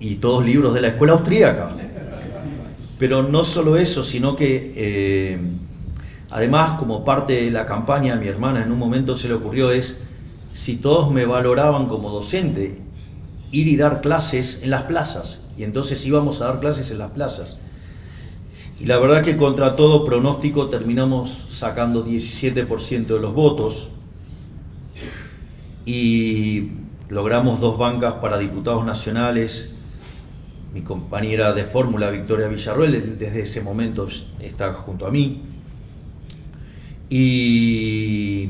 [SPEAKER 3] y todos libros de la escuela austríaca. Pero no solo eso, sino que además, como parte de la campaña, a mi hermana en un momento se le ocurrió si todos me valoraban como docente, ir y dar clases en las plazas. Y entonces íbamos a dar clases en las plazas. Y la verdad que contra todo pronóstico terminamos sacando 17% de los votos, y logramos 2 bancas para diputados nacionales. Mi compañera de fórmula, Victoria Villarroel, desde ese momento está junto a mí. Y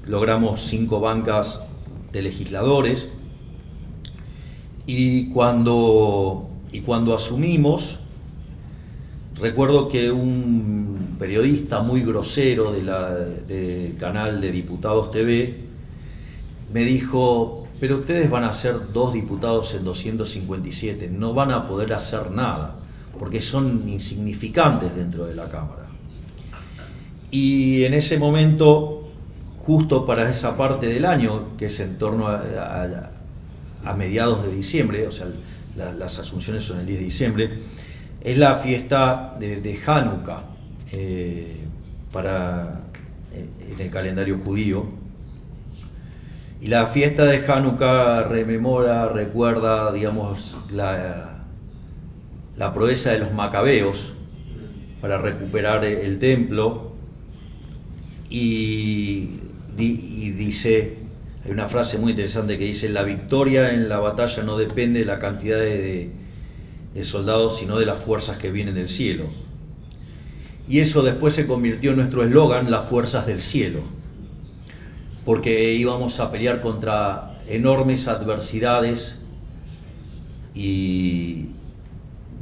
[SPEAKER 3] logramos 5 bancas de legisladores. Y cuando asumimos, recuerdo que un periodista muy grosero del canal de Diputados TV me dijo, pero ustedes van a ser 2 diputados en 257, no van a poder hacer nada, porque son insignificantes dentro de la Cámara. Y en ese momento, justo para esa parte del año, que es en torno a mediados de diciembre, o sea, las asunciones son el 10 de diciembre, es la fiesta de Hanukkah en el calendario judío. Y la fiesta de Hanukkah recuerda, la proeza de los macabeos para recuperar el templo. Y dice, hay una frase muy interesante que dice, la victoria en la batalla no depende de la cantidad de soldados, sino de las fuerzas que vienen del cielo. Y eso después se convirtió en nuestro eslogan, las fuerzas del cielo, porque íbamos a pelear contra enormes adversidades y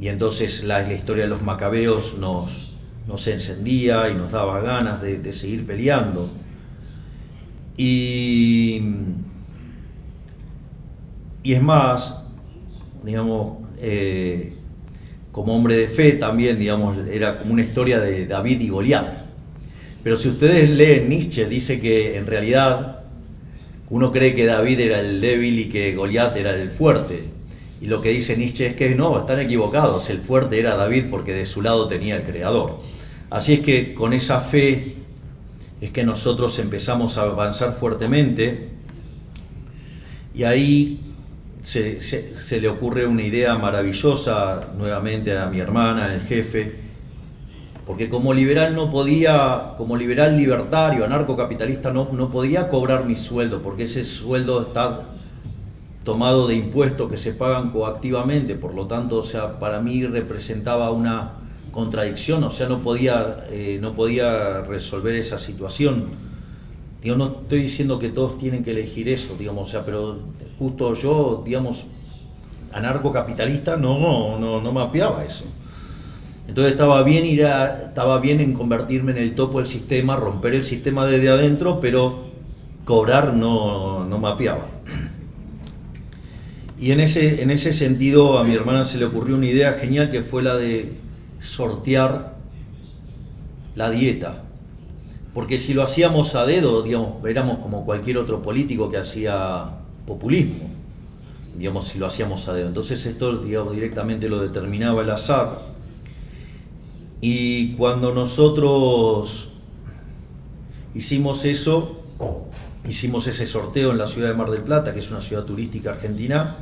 [SPEAKER 3] entonces la historia de los macabeos nos encendía y nos daba ganas de seguir peleando. Y es más, digamos, como hombre de fe también, digamos, era como una historia de David y Goliat. Pero si ustedes leen Nietzsche, dice que en realidad uno cree que David era el débil y que Goliat era el fuerte. Y lo que dice Nietzsche es que no, están equivocados, el fuerte era David porque de su lado tenía el Creador. Así es que con esa fe es que nosotros empezamos a avanzar fuertemente, y ahí se le ocurre una idea maravillosa nuevamente a mi hermana, el jefe, porque como liberal libertario, anarcocapitalista, no podía cobrar mi sueldo, porque ese sueldo está tomado de impuestos que se pagan coactivamente, por lo tanto, o sea, para mí representaba una contradicción, o sea, no podía resolver esa situación. Digo, no estoy diciendo que todos tienen que elegir eso, digamos, o sea, pero justo yo, digamos, anarcocapitalista, no mapeaba eso. Entonces estaba bien en convertirme en el topo del sistema, romper el sistema desde adentro, pero cobrar no mapeaba. Y en ese sentido a mi hermana se le ocurrió una idea genial, que fue la de sortear la dieta. Porque si lo hacíamos a dedo, digamos, éramos como cualquier otro político que hacía populismo, digamos, si lo hacíamos a dedo. Entonces esto, digamos, directamente lo determinaba el azar. Y cuando nosotros hicimos ese sorteo en la ciudad de Mar del Plata, que es una ciudad turística argentina,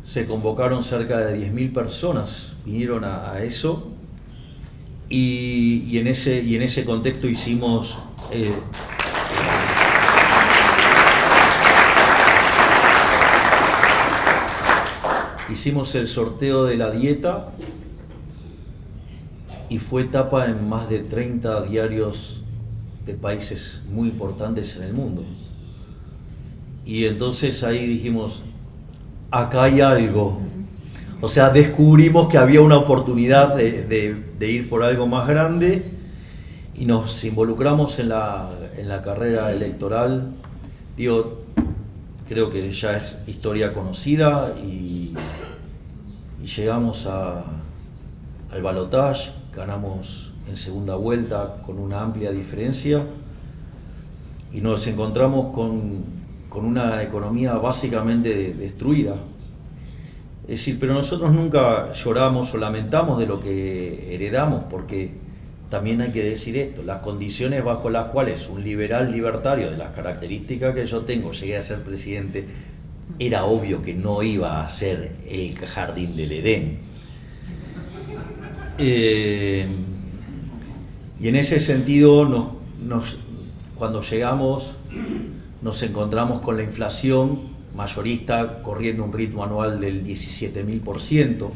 [SPEAKER 3] se convocaron cerca de 10.000 personas, vinieron a eso, y en ese contexto hicimos el sorteo de la dieta, y fue tapa en más de 30 diarios de países muy importantes en el mundo. Y entonces ahí dijimos, acá hay algo. O sea, descubrimos que había una oportunidad de ir por algo más grande, y nos involucramos en la carrera electoral. Digo, creo que ya es historia conocida, y llegamos al balotaje, ganamos en segunda vuelta con una amplia diferencia, y nos encontramos con una economía básicamente destruida. Es decir, pero nosotros nunca lloramos o lamentamos de lo que heredamos, porque también hay que decir esto, las condiciones bajo las cuales un liberal libertario de las características que yo tengo llegué a ser presidente, era obvio que no iba a ser el jardín del Edén. Y en ese sentido, cuando llegamos, nos encontramos con la inflación mayorista corriendo un ritmo anual del 17.000%,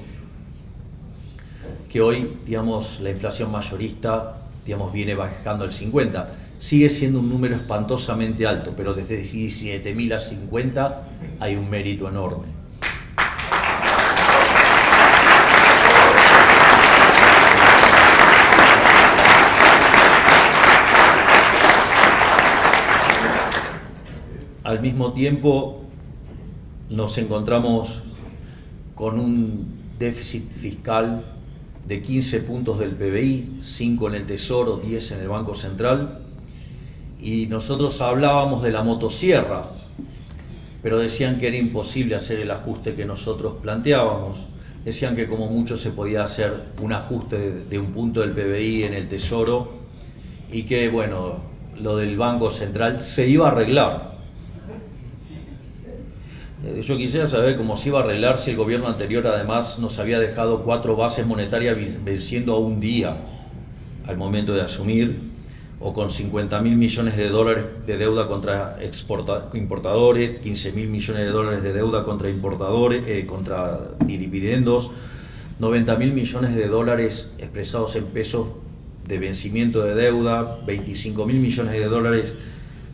[SPEAKER 3] que hoy, digamos, la inflación mayorista, digamos, viene bajando al 50%. Sigue siendo un número espantosamente alto, pero desde 17.000 a 50 hay un mérito enorme. Al mismo tiempo, nos encontramos con un déficit fiscal de 15 puntos del PBI, 5 en el Tesoro, 10 en el Banco Central, y nosotros hablábamos de la motosierra, pero decían que era imposible hacer el ajuste que nosotros planteábamos. Decían que como mucho se podía hacer un ajuste de un punto del PBI en el Tesoro, y que, bueno, lo del Banco Central se iba a arreglar. Yo quisiera saber cómo se iba a arreglar si el gobierno anterior además nos había dejado 4 bases monetarias venciendo a un día al momento de asumir, o con 50.000 millones de dólares de deuda contra importadores, 15.000 millones de dólares de deuda contra importadores, dividendos, 90.000 millones de dólares expresados en pesos de vencimiento de deuda, 25.000 millones de dólares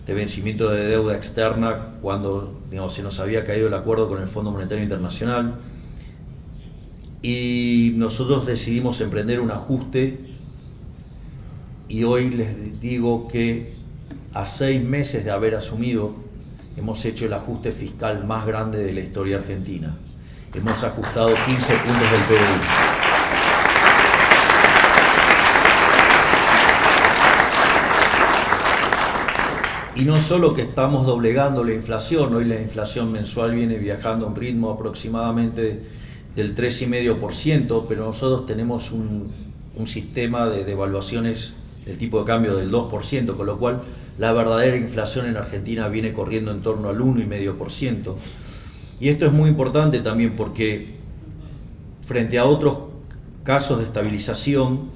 [SPEAKER 3] de vencimiento de deuda externa cuando, digamos, se nos había caído el acuerdo con el Fondo Monetario Internacional. Y nosotros decidimos emprender un ajuste y hoy les digo que a 6 meses de haber asumido hemos hecho el ajuste fiscal más grande de la historia argentina. Hemos ajustado 15 puntos del PBI. Y no solo que estamos doblegando la inflación, hoy la inflación mensual viene viajando a un ritmo aproximadamente del 3,5%, pero nosotros tenemos un sistema de devaluaciones del tipo de cambio del 2%, con lo cual la verdadera inflación en Argentina viene corriendo en torno al 1,5%. Y esto es muy importante también porque frente a otros casos de estabilización,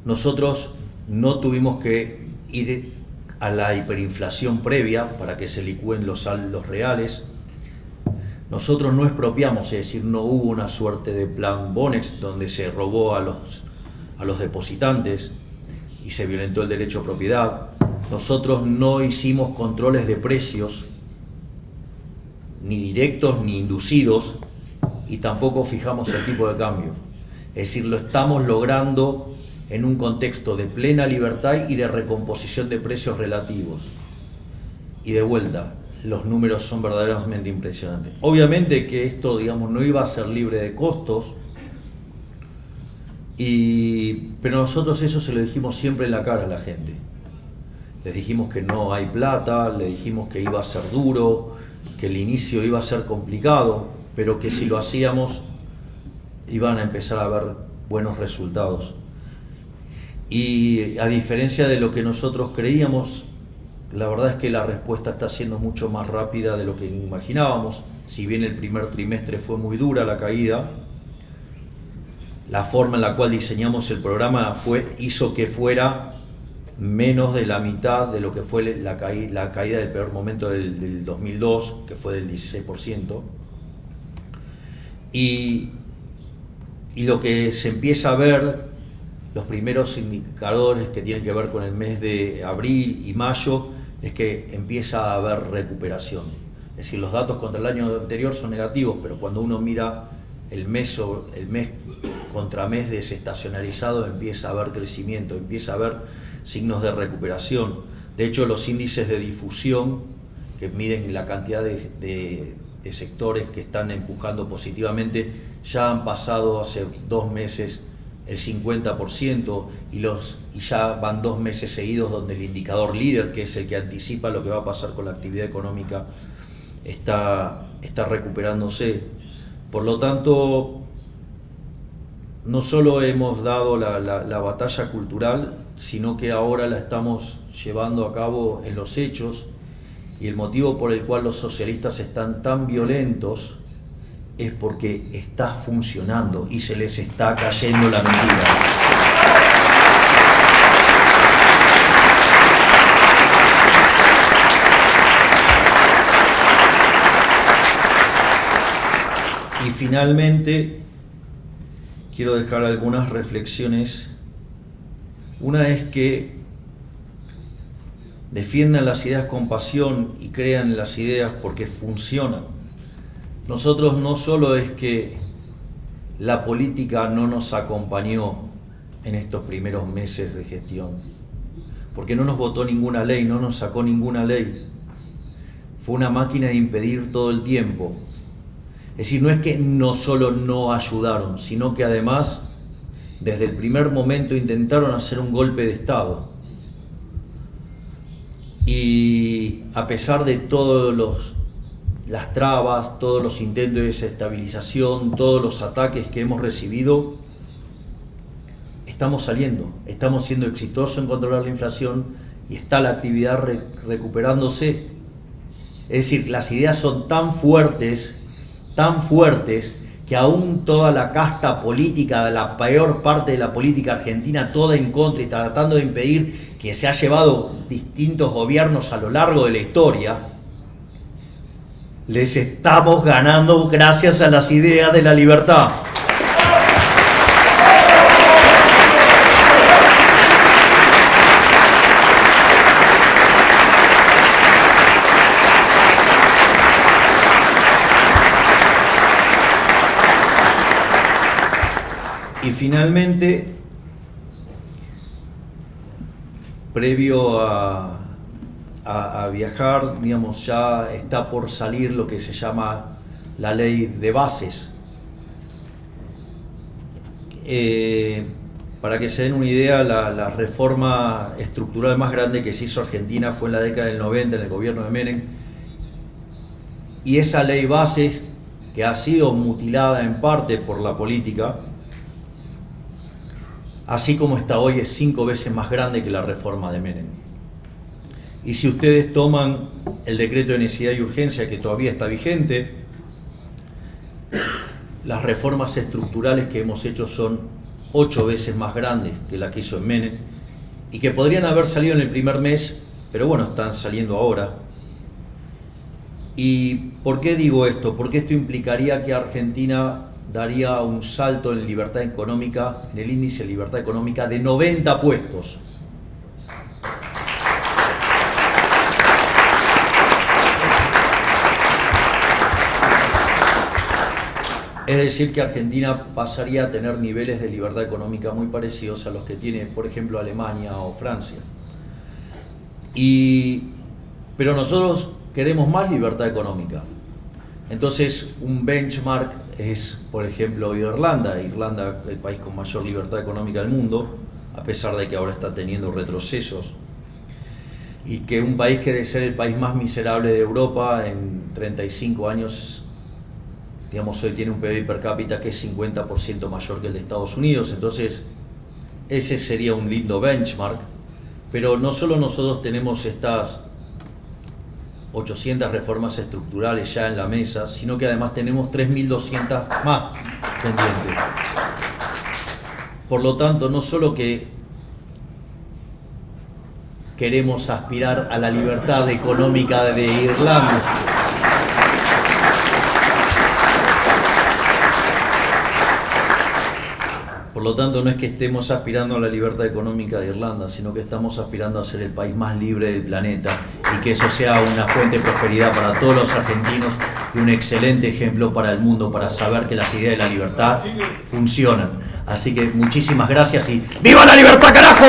[SPEAKER 3] nosotros no tuvimos que ir a la hiperinflación previa para que se licúen los saldos reales. Nosotros no expropiamos, es decir, no hubo una suerte de plan Bonex donde se robó a los depositantes y se violentó el derecho a propiedad. Nosotros no hicimos controles de precios, ni directos ni inducidos, y tampoco fijamos el tipo de cambio. Es decir, lo estamos logrando en un contexto de plena libertad y de recomposición de precios relativos. Y de vuelta, los números son verdaderamente impresionantes. Obviamente que esto, digamos, no iba a ser libre de costos, pero nosotros eso se lo dijimos siempre en la cara a la gente. Les dijimos que no hay plata, les dijimos que iba a ser duro, que el inicio iba a ser complicado, pero que si lo hacíamos iban a empezar a ver buenos resultados. Y a diferencia de lo que nosotros creíamos, la verdad es que la respuesta está siendo mucho más rápida de lo que imaginábamos. Si bien el primer trimestre fue muy dura la caída, la forma en la cual diseñamos el programa hizo que fuera menos de la mitad de lo que fue la caída del peor momento del 2002, que fue del 16%. Y lo que se empieza a ver, los primeros indicadores que tienen que ver con el mes de abril y mayo, es que empieza a haber recuperación. Es decir, los datos contra el año anterior son negativos, pero cuando uno mira el mes contra mes desestacionalizado, empieza a haber crecimiento, empieza a haber signos de recuperación. De hecho, los índices de difusión, que miden la cantidad de sectores que están empujando positivamente, ya han pasado hace 2 meses el 50% y ya van 2 meses seguidos donde el indicador líder, que es el que anticipa lo que va a pasar con la actividad económica, está recuperándose. Por lo tanto, no solo hemos dado la batalla cultural, sino que ahora la estamos llevando a cabo en los hechos, y el motivo por el cual los socialistas están tan violentos es porque está funcionando y se les está cayendo la mentira. Y finalmente, quiero dejar algunas reflexiones. Una es que defiendan las ideas con pasión y crean en las ideas porque funcionan. Nosotros no solo es que la política no nos acompañó en estos primeros meses de gestión, porque no nos votó ninguna ley, no nos sacó ninguna ley. Fue una máquina de impedir todo el tiempo. Es decir, no es que no solo no ayudaron, sino que además, desde el primer momento intentaron hacer un golpe de Estado. Y a pesar de todas las trabas, todos los intentos de desestabilización, todos los ataques que hemos recibido, estamos saliendo, estamos siendo exitosos en controlar la inflación y está la actividad recuperándose. Es decir, las ideas son tan fuertes, que aún toda la casta política, la peor parte de la política argentina, toda en contra y tratando de impedir, que se ha llevado distintos gobiernos a lo largo de la historia, les estamos ganando gracias a las ideas de la libertad. Y finalmente, previo a viajar, digamos, ya está por salir lo que se llama la ley de bases. Para que se den una idea, la reforma estructural más grande que se hizo Argentina fue en la década del 90, en el gobierno de Menem, y esa ley bases, que ha sido mutilada en parte por la política, así como está hoy, es 5 veces más grande que la reforma de Menem. Y si ustedes toman el decreto de necesidad y urgencia, que todavía está vigente, las reformas estructurales que hemos hecho son 8 veces más grandes que la que hizo en Menem, y que podrían haber salido en el primer mes, pero bueno, están saliendo ahora. ¿Y por qué digo esto? Porque esto implicaría que Argentina daría un salto en libertad económica, en el índice de libertad económica, de 90 puestos. Es decir, que Argentina pasaría a tener niveles de libertad económica muy parecidos a los que tiene, por ejemplo, Alemania o Francia. Pero nosotros queremos más libertad económica. Entonces, un benchmark es, por ejemplo, Irlanda. Irlanda, el país con mayor libertad económica del mundo, a pesar de que ahora está teniendo retrocesos. Y que un país que debe ser el país más miserable de Europa en 35 años, digamos, hoy tiene un PIB per cápita que es 50% mayor que el de Estados Unidos. Entonces, ese sería un lindo benchmark. Pero no solo nosotros tenemos estas 800 reformas estructurales ya en la mesa, sino que además tenemos 3.200 más pendientes. Por lo tanto, no solo que queremos aspirar a la libertad económica de Irlanda, por lo tanto, no es que estemos aspirando a la libertad económica de Irlanda, sino que estamos aspirando a ser el país más libre del planeta y que eso sea una fuente de prosperidad para todos los argentinos y un excelente ejemplo para el mundo, para saber que las ideas de la libertad funcionan. Así que muchísimas gracias y ¡viva la libertad, carajo!